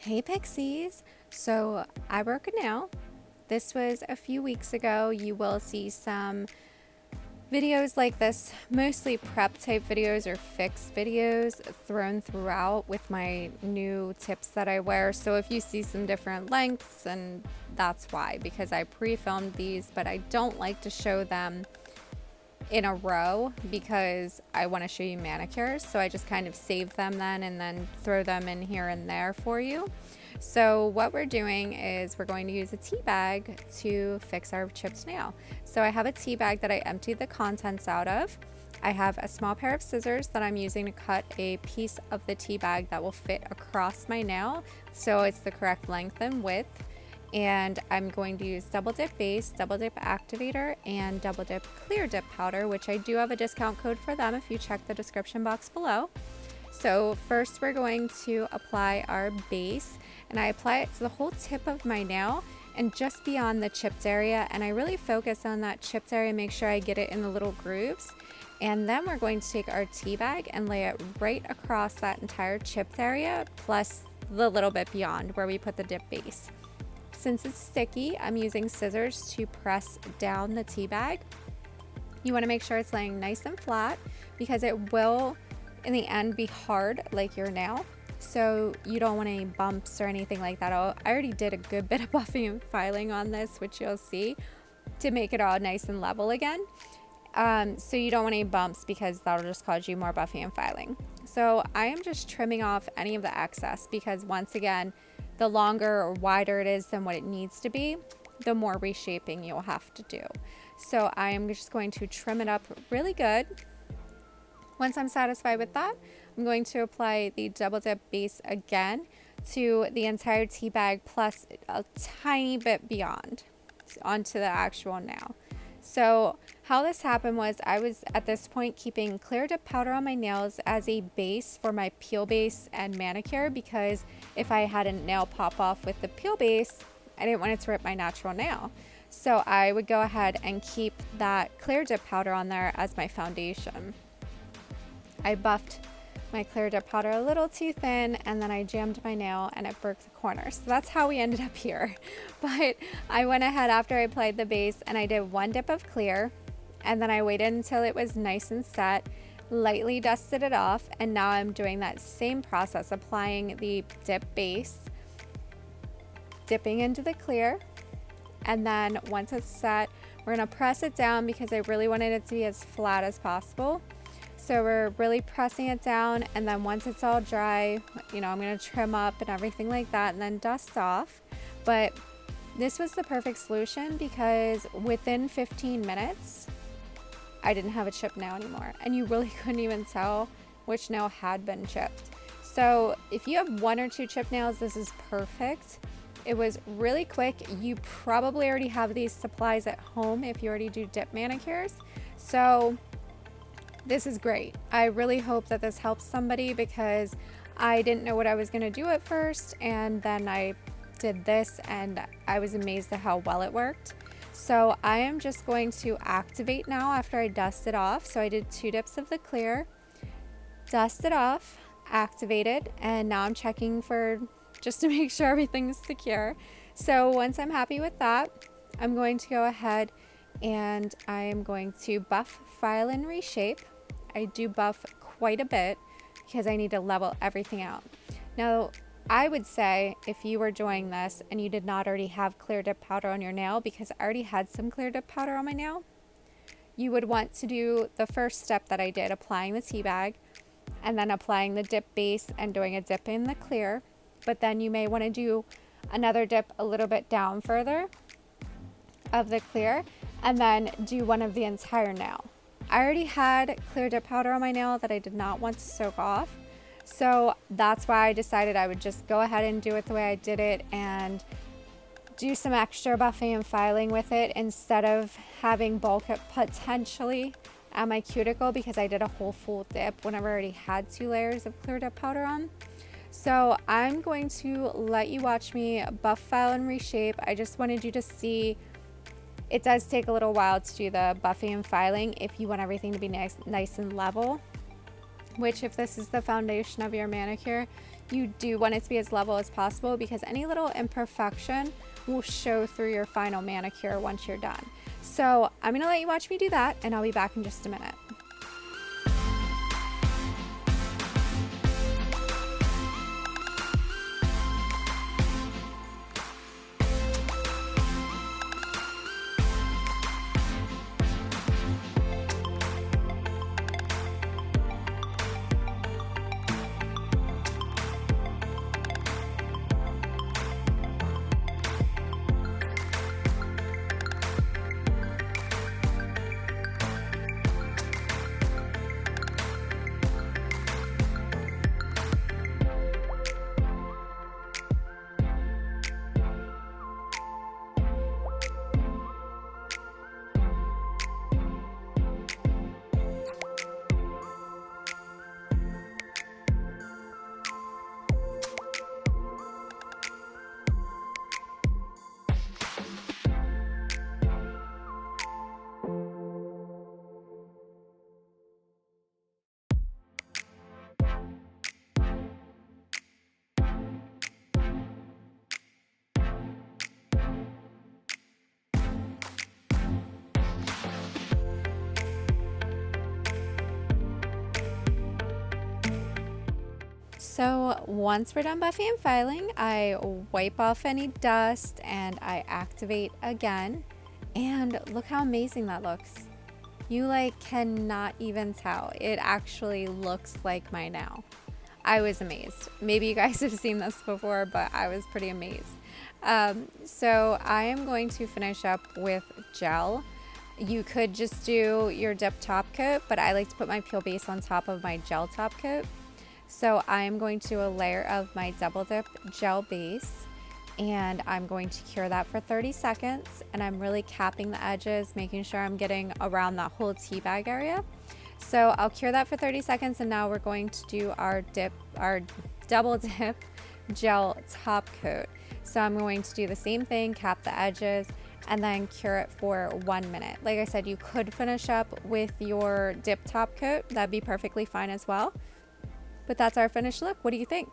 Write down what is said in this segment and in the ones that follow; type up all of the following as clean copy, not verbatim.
Hey Pixies! So I broke a nail. This was a few weeks ago. You will see some videos like this, mostly prep type videos or fix videos thrown throughout with my new tips that I wear. So if you see some different lengths, and that's why, because I pre-filmed these, but I don't like to show them in a row because I want to show you manicures. So I just kind of save them then and then throw them in here and there for you. So what we're doing is we're going to use a tea bag to fix our chipped nail. So I have a tea bag that I emptied the contents out of. I have a small pair of scissors that I'm using to cut a piece of the tea bag that will fit across my nail so it's the correct length and width. And I'm going to use Double Dip Base, Double Dip Activator, and Double Dip Clear Dip Powder, which I do have a discount code for them if you check the description box below. So first we're going to apply our base, and I apply it to the whole tip of my nail and just beyond the chipped area, and I really focus on that chipped area, make sure I get it in the little grooves. And then we're going to take our tea bag and lay it right across that entire chipped area, plus the little bit beyond where we put the dip base. Since it's sticky, I'm using scissors to press down the tea bag. You want to make sure it's laying nice and flat because it will in the end be hard like your nail. So you don't want any bumps or anything like that. I already did a good bit of buffing and filing on this, which you'll see, to make it all nice and level again. So you don't want any bumps because that'll just cause you more buffing and filing. So I am just trimming off any of the excess because once again, the longer or wider it is than what it needs to be, the more reshaping you'll have to do. So I am just going to trim it up really good. Once I'm satisfied with that, I'm going to apply the Double Dip Base again to the entire tea bag plus a tiny bit beyond onto the actual nail. So how this happened was I was at this point keeping clear dip powder on my nails as a base for my peel base and manicure, because if I had a nail pop off with the peel base, I didn't want it to rip my natural nail. So I would go ahead and keep that clear dip powder on there as my foundation. I buffed my clear dip powder a little too thin, and then I jammed my nail and it broke the corner. So that's how we ended up here. But I went ahead after I applied the base and I did one dip of clear, and then I waited until it was nice and set, lightly dusted it off, and now I'm doing that same process, applying the dip base, dipping into the clear, and then once it's set, we're gonna press it down because I really wanted it to be as flat as possible. So we're really pressing it down, and then once it's all dry, I'm going to trim up and everything like that and then dust off. But this was the perfect solution because within 15 minutes, I didn't have a chipped nail anymore. And you really couldn't even tell which nail had been chipped. So if you have one or two chipped nails, this is perfect. It was really quick. You probably already have these supplies at home if you already do dip manicures. So this is great. I really hope that this helps somebody because I didn't know what I was going to do at first, and then I did this and I was amazed at how well it worked. So I am just going to activate now after I dust it off. So I did 2 dips of the clear, dust it off, activated, and now I'm checking for just to make sure everything's secure. So once I'm happy with that, I'm going to go ahead and I am going to buff, file, and reshape. I do buff quite a bit because I need to level everything out. Now, I would say if you were doing this and you did not already have clear dip powder on your nail, because I already had some clear dip powder on my nail, you would want to do the first step that I did, applying the tea bag and then applying the dip base and doing a dip in the clear. But then you may want to do another dip a little bit down further of the clear and then do one of the entire nail. I already had clear dip powder on my nail that I did not want to soak off. So that's why I decided I would just go ahead and do it the way I did it and do some extra buffing and filing with it instead of having bulk it potentially at my cuticle, because I did a whole full dip whenever I already had 2 layers of clear dip powder on. So I'm going to let you watch me buff, file, and reshape. I just wanted you to see it does take a little while to do the buffing and filing if you want everything to be nice and level. which if this is the foundation of your manicure, you do want it to be as level as possible because any little imperfection will show through your final manicure once you're done. So I'm gonna let you watch me do that, and I'll be back in just a minute. So once we're done buffing and filing, I wipe off any dust and I activate again. And look how amazing that looks. You like cannot even tell. It actually looks like my nail. I was amazed. Maybe you guys have seen this before, but I was pretty amazed. So I am going to finish up with gel. You could just do your dip top coat, but I like to put my peel base on top of my gel top coat. So I'm going to do a layer of my double dip gel base, and I'm going to cure that for 30 seconds, and I'm really capping the edges, making sure I'm getting around that whole tea bag area. So I'll cure that for 30 seconds, and now we're going to do our double dip gel top coat. So I'm going to do the same thing, cap the edges, and then cure it for 1 minute. Like I said, you could finish up with your dip top coat. That'd be perfectly fine as well. But that's our finished look. What do you think?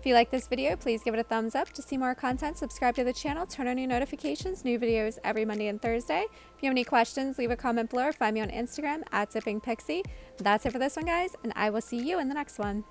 If you like this video, please give it a thumbs up. To see more content, subscribe to the channel, turn on your notifications, new videos every Monday and Thursday. If you have any questions, leave a comment below or find me on Instagram @DippingPixie. That's it for this one, guys, and I will see you in the next one.